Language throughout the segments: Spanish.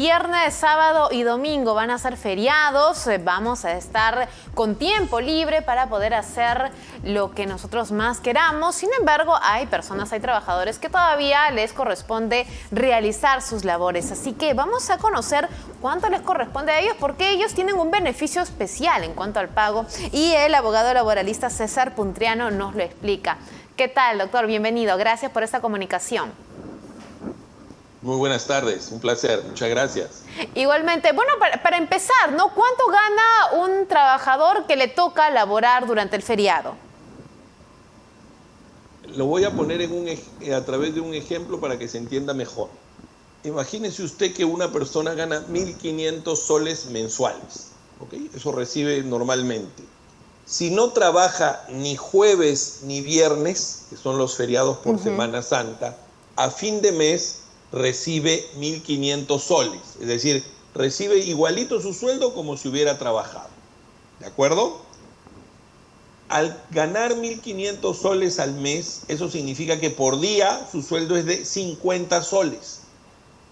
Viernes, sábado y domingo van a ser feriados, vamos a estar con tiempo libre para poder hacer lo que nosotros más queramos. Sin embargo, hay trabajadores que todavía les corresponde realizar sus labores. Así que vamos a conocer cuánto les corresponde a ellos, porque ellos tienen un beneficio especial en cuanto al pago. Y el abogado laboralista César Puntriano nos lo explica. ¿Qué tal, doctor? Bienvenido. Gracias por esta comunicación. Muy buenas tardes, un placer, muchas gracias. Igualmente, bueno, para empezar, ¿no? ¿Cuánto gana un trabajador que le toca laborar durante el feriado? Lo voy a poner a través de un ejemplo para que se entienda mejor. Imagínese usted que una persona gana 1.500 soles mensuales, ¿ok? Eso recibe normalmente. Si no trabaja ni jueves ni viernes, que son los feriados por Semana Santa, a fin de mes recibe 1.500 soles, es decir, recibe igualito su sueldo como si hubiera trabajado, ¿de acuerdo? Al ganar 1.500 soles al mes, eso significa que por día su sueldo es de 50 soles,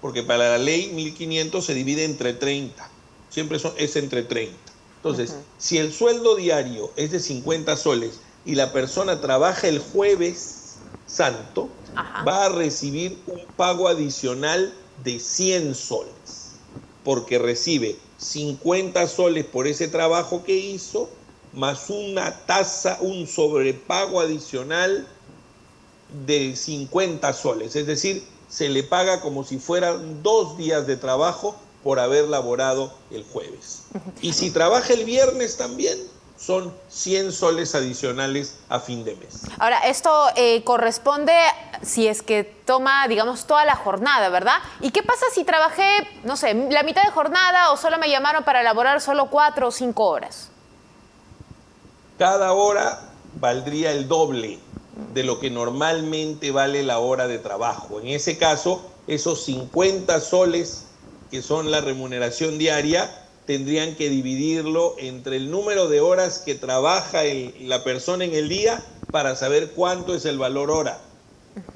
porque para la ley 1.500 se divide entre 30, siempre es entre 30. Entonces, si el sueldo diario es de 50 soles y la persona trabaja el jueves santo, va a recibir un pago adicional de 100 soles, porque recibe 50 soles por ese trabajo que hizo, más una tasa, un sobrepago adicional de 50 soles. Es decir, se le paga como si fueran 2 días de trabajo por haber laborado el jueves. Y si trabaja el viernes también, son 100 soles adicionales a fin de mes. Ahora, esto corresponde si es que toma, digamos, toda la jornada, ¿verdad? ¿Y qué pasa si trabajé, no sé, la mitad de jornada o solo me llamaron para laborar solo 4 o 5 horas? Cada hora valdría el doble de lo que normalmente vale la hora de trabajo. En ese caso, esos 50 soles, que son la remuneración diaria, tendrían que dividirlo entre el número de horas que trabaja la persona en el día para saber cuánto es el valor hora.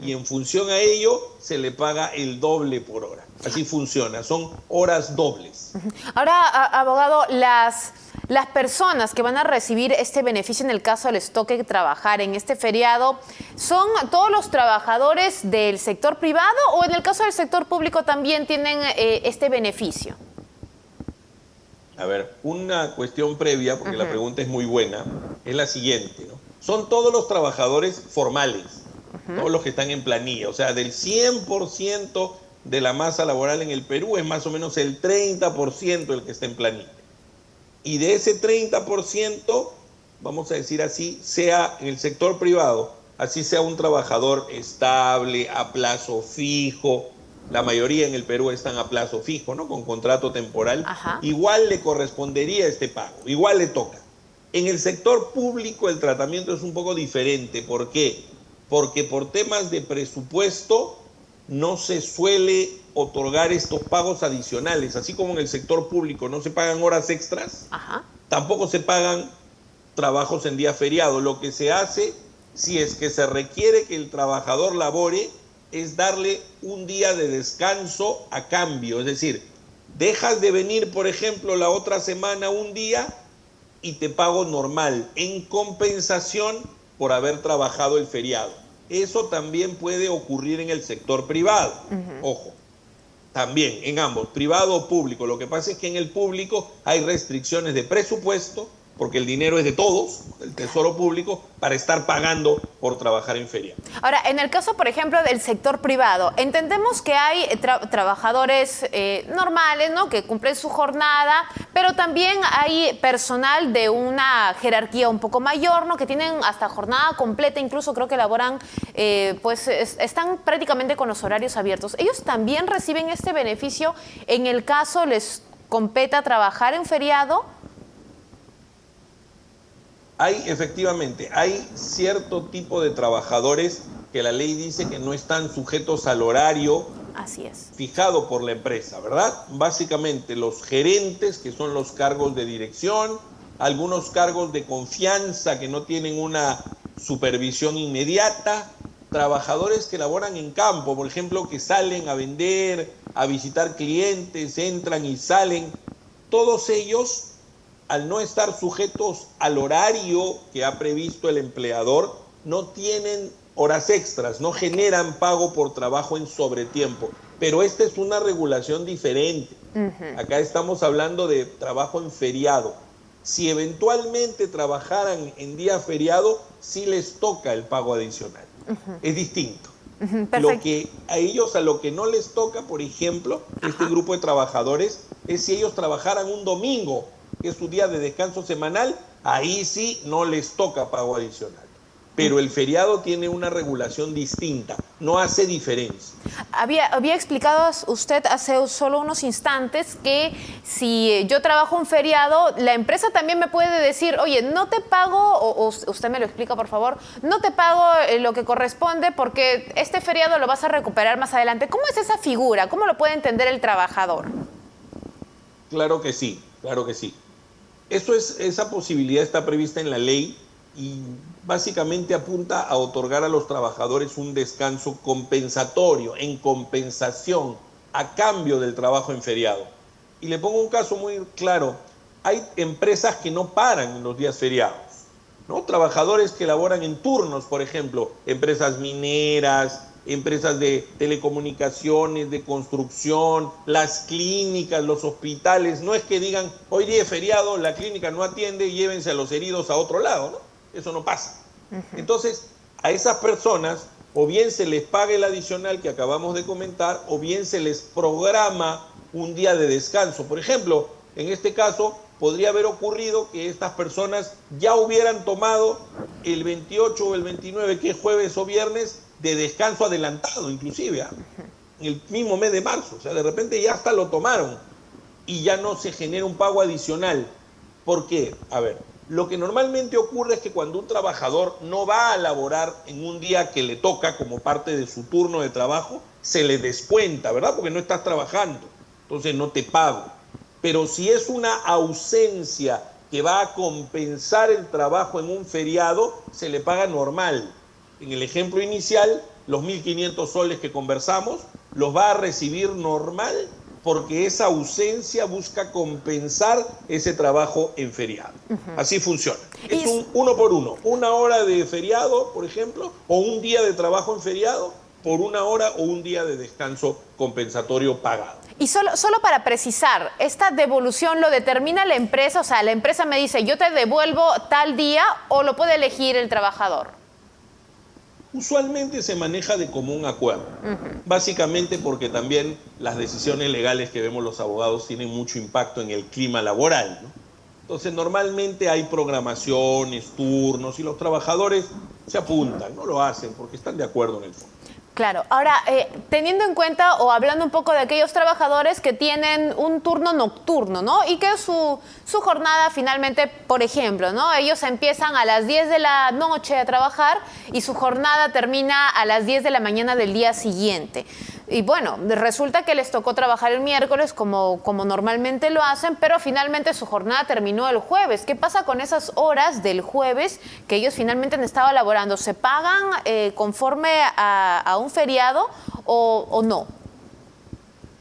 Y en función a ello, se le paga el doble por hora. Así funciona, son horas dobles. Ahora, abogado, las personas que van a recibir este beneficio en el caso les toque trabajar en este feriado, ¿son todos los trabajadores del sector privado o en el caso del sector público también tienen este beneficio? A ver, una cuestión previa, porque la pregunta es muy buena, es la siguiente, ¿no? Son todos los trabajadores formales, todos los que están en planilla, o sea, del 100% de la masa laboral en el Perú es más o menos el 30% el que está en planilla. Y de ese 30%, vamos a decir así, sea en el sector privado, así sea un trabajador estable, a plazo fijo, la mayoría en el Perú están a plazo fijo, ¿no? Con contrato temporal. Igual le correspondería este pago, igual le toca. En el sector público el tratamiento es un poco diferente. ¿Por qué? Porque por temas de presupuesto no se suele otorgar estos pagos adicionales. Así como en el sector público no se pagan horas extras, tampoco se pagan trabajos en día feriado. Lo que se hace, si es que se requiere que el trabajador labore, es darle un día de descanso a cambio. Es decir, dejas de venir, por ejemplo, la otra semana un día y te pago normal, en compensación por haber trabajado el feriado. Eso también puede ocurrir en el sector privado. Ojo, también en ambos, privado o público. Lo que pasa es que en el público hay restricciones de presupuesto, porque el dinero es de todos, el tesoro público, para estar pagando por trabajar en feria. Ahora, en el caso, por ejemplo, del sector privado, entendemos que hay trabajadores normales, ¿no?, que cumplen su jornada, pero también hay personal de una jerarquía un poco mayor, ¿no?, que tienen hasta jornada completa, incluso creo que laboran, están prácticamente con los horarios abiertos. ¿Ellos también reciben este beneficio en el caso les competa trabajar en feriado? Efectivamente, hay cierto tipo de trabajadores que la ley dice que no están sujetos al horario fijado por la empresa, ¿verdad? Básicamente los gerentes, que son los cargos de dirección, algunos cargos de confianza que no tienen una supervisión inmediata, trabajadores que laboran en campo, por ejemplo, que salen a vender a visitar clientes, entran y salen. Todos ellos, al no estar sujetos al horario que ha previsto el empleador, no tienen horas extras, no generan pago por trabajo en sobretiempo. Pero esta es una regulación diferente. Acá estamos hablando de trabajo en feriado. Si eventualmente trabajaran en día feriado, sí les toca el pago adicional. Es distinto. Lo que a ellos, a lo que no les toca, por ejemplo, este grupo de trabajadores, es si ellos trabajaran un domingo, que es su día de descanso semanal, ahí sí no les toca pago adicional. Pero el feriado tiene una regulación distinta, no hace diferencia. Había explicado usted hace solo unos instantes que si yo trabajo un feriado, la empresa también me puede decir, oye, no te pago, o usted me lo explica por favor, no te pago lo que corresponde porque este feriado lo vas a recuperar más adelante. ¿Cómo es esa figura? ¿Cómo lo puede entender el trabajador? Claro que sí, claro que sí. Esa posibilidad está prevista en la ley y básicamente apunta a otorgar a los trabajadores un descanso compensatorio, en compensación, a cambio del trabajo en feriado. Y le pongo un caso muy claro. Hay empresas que no paran en los días feriados, ¿no? Trabajadores que laboran en turnos, por ejemplo, empresas mineras, empresas de telecomunicaciones, de construcción, las clínicas, los hospitales. No es que digan, hoy día es feriado, la clínica no atiende, llévense a los heridos a otro lado, ¿no? Eso no pasa. Entonces, a esas personas, o bien se les paga el adicional que acabamos de comentar, o bien se les programa un día de descanso. Por ejemplo, en este caso, podría haber ocurrido que estas personas ya hubieran tomado el 28 o el 29, que es jueves o viernes, de descanso adelantado, inclusive, en el mismo mes de marzo. O sea, de repente ya hasta lo tomaron y ya no se genera un pago adicional. ¿Por qué? A ver, lo que normalmente ocurre es que cuando un trabajador no va a laborar en un día que le toca como parte de su turno de trabajo, se le descuenta, ¿verdad? Porque no estás trabajando, entonces no te pago. Pero si es una ausencia que va a compensar el trabajo en un feriado, se le paga normal. En el ejemplo inicial, los 1.500 soles que conversamos, los va a recibir normal porque esa ausencia busca compensar ese trabajo en feriado. Así funciona. Es un uno por uno. Una hora de feriado, por ejemplo, o un día de trabajo en feriado por una hora o un día de descanso compensatorio pagado. Y solo para precisar, ¿esta devolución lo determina la empresa? O sea, la empresa me dice, yo te devuelvo tal día, o lo puede elegir el trabajador. Usualmente se maneja de común acuerdo, básicamente porque también las decisiones legales que vemos los abogados tienen mucho impacto en el clima laboral, ¿no? Entonces normalmente hay programaciones, turnos, y los trabajadores se apuntan, no lo hacen porque están de acuerdo en el fondo. Claro. Ahora, teniendo en cuenta o hablando un poco de aquellos trabajadores que tienen un turno nocturno, ¿no? Y que su jornada finalmente, por ejemplo, ¿no? Ellos empiezan a las 10 de la noche a trabajar y su jornada termina a las 10 de la mañana del día siguiente. Y bueno, resulta que les tocó trabajar el miércoles como normalmente lo hacen, pero finalmente su jornada terminó el jueves. ¿Qué pasa con esas horas del jueves que ellos finalmente han estado laborando? ¿Se pagan conforme a un feriado o no?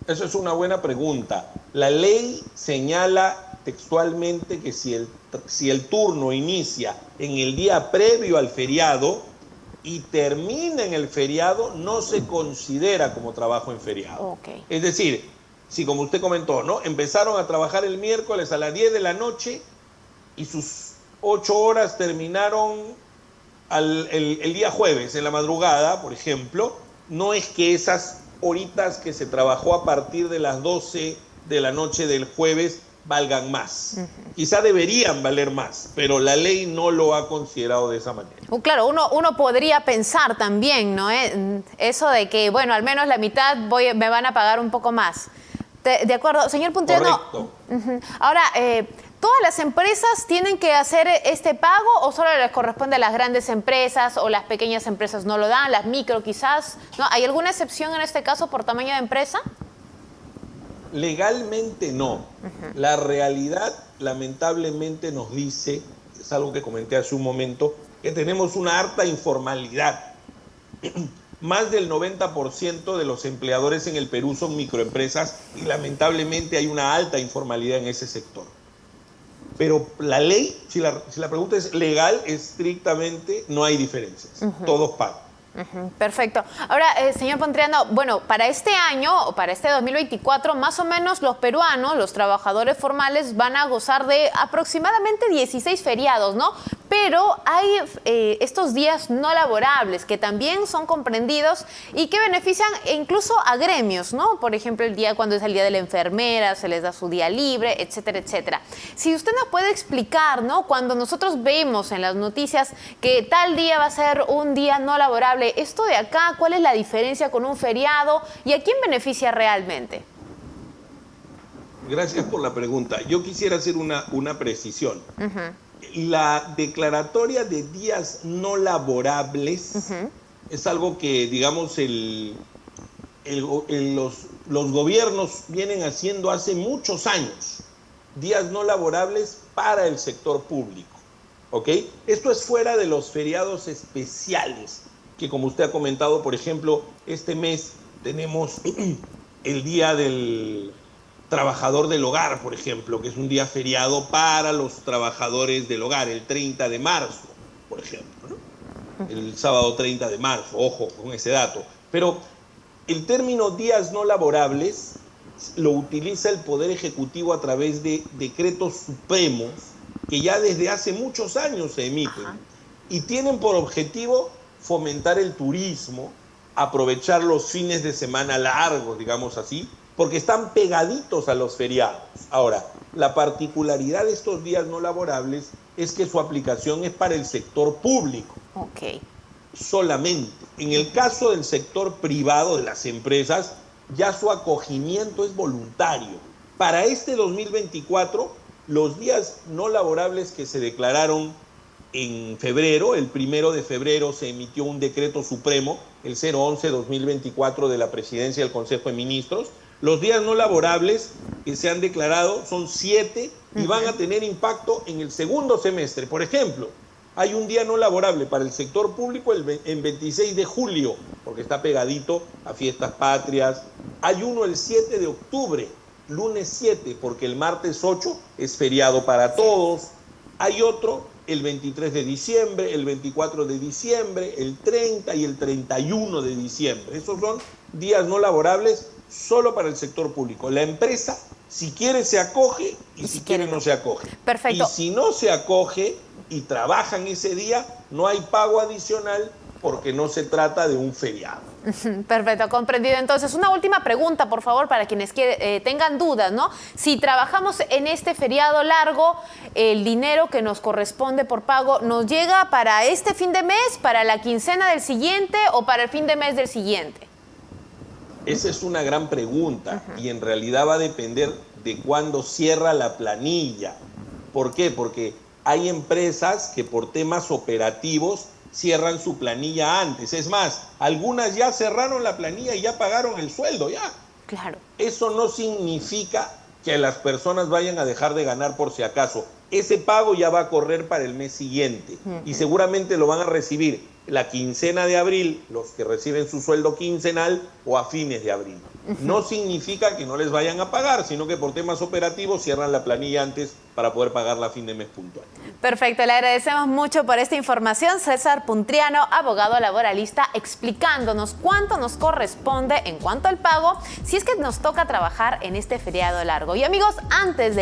Eso es una buena pregunta. La ley señala textualmente que si el turno inicia en el día previo al feriado y termina en el feriado, no se considera como trabajo en feriado. Okay. Es decir, si como usted comentó, ¿no? Empezaron a trabajar el miércoles a las 10 de la noche y sus 8 horas terminaron el día jueves, en la madrugada, por ejemplo, no es que esas horitas que se trabajó a partir de las 12 de la noche del jueves valgan más. Quizá deberían valer más, pero la ley no lo ha considerado de esa manera. Claro, uno podría pensar también, ¿no? Eso de que, bueno, al menos la mitad me van a pagar un poco más. De acuerdo, señor Puntero. Correcto. Ahora, ¿todas las empresas tienen que hacer este pago o solo les corresponde a las grandes empresas o las pequeñas empresas no lo dan, las micro quizás? ¿No? ¿Hay alguna excepción en este caso por tamaño de empresa? Legalmente no. La realidad lamentablemente nos dice, es algo que comenté hace un momento, que tenemos una harta informalidad. más del 90% de los empleadores en el Perú son microempresas y lamentablemente hay una alta informalidad en ese sector. Pero la ley, si la pregunta es legal, estrictamente no hay diferencias. Todos pagan. Perfecto. Ahora, señor Pontriano, bueno, para este año o para este 2024, más o menos los peruanos, los trabajadores formales, van a gozar de aproximadamente 16 feriados, ¿no? Pero hay estos días no laborables que también son comprendidos y que benefician incluso a gremios, ¿no? Por ejemplo, el día cuando es el día de la enfermera, se les da su día libre, etcétera, etcétera. Si usted nos puede explicar, ¿no? Cuando nosotros vemos en las noticias que tal día va a ser un día no laborable, esto de acá, ¿cuál es la diferencia con un feriado y a quién beneficia realmente? Gracias por la pregunta. Yo quisiera hacer una precisión. La declaratoria de días no laborables es algo que, digamos, los gobiernos vienen haciendo hace muchos años. Días no laborables para el sector público, ¿ok? Esto es fuera de los feriados especiales, que como usted ha comentado, por ejemplo, este mes tenemos el Día del Trabajador del Hogar, por ejemplo, que es un día feriado para los trabajadores del hogar, el 30 de marzo, por ejemplo, ¿no? El sábado 30 de marzo, ojo con ese dato. Pero el término días no laborables lo utiliza el Poder Ejecutivo a través de decretos supremos que ya desde hace muchos años se emiten y tienen por objetivo fomentar el turismo, aprovechar los fines de semana largos, digamos así, porque están pegaditos a los feriados. Ahora, la particularidad de estos días no laborables es que su aplicación es para el sector público. Solamente. En el caso del sector privado, de las empresas, ya su acogimiento es voluntario. Para este 2024, los días no laborables que se declararon en febrero, el 1 de febrero se emitió un decreto supremo, el 011-2024 de la Presidencia del Consejo de Ministros. Los días no laborables que se han declarado son 7 y van a tener impacto en el segundo semestre. Por ejemplo, hay un día no laborable para el sector público en 26 de julio, porque está pegadito a fiestas patrias. Hay uno el 7 de octubre, lunes 7, porque el martes 8 es feriado para todos. Hay otro el 23 de diciembre, el 24 de diciembre, el 30 y el 31 de diciembre. Esos son días no laborables solo para el sector público. La empresa, si quiere, se acoge y si quiere, no se acoge. Perfecto. Y si no se acoge y trabajan ese día, no hay pago adicional porque no se trata de un feriado. Perfecto, comprendido. Entonces, una última pregunta, por favor, para quienes tengan dudas, ¿no? Si trabajamos en este feriado largo, el dinero que nos corresponde por pago, ¿nos llega para este fin de mes, para la quincena del siguiente o para el fin de mes del siguiente? Esa es una gran pregunta y en realidad va a depender de cuándo cierra la planilla. ¿Por qué? Porque hay empresas que por temas operativos cierran su planilla antes. Es más, algunas ya cerraron la planilla y ya pagaron el sueldo, ya. Claro. Eso no significa que las personas vayan a dejar de ganar por si acaso. Ese pago ya va a correr para el mes siguiente y seguramente lo van a recibir la quincena de abril, los que reciben su sueldo quincenal, o a fines de abril. No significa que no les vayan a pagar, sino que por temas operativos cierran la planilla antes para poder pagarla a fin de mes puntual. Perfecto, le agradecemos mucho por esta información. César Puntriano, abogado laboralista, explicándonos cuánto nos corresponde en cuanto al pago si es que nos toca trabajar en este feriado largo. Y amigos, antes de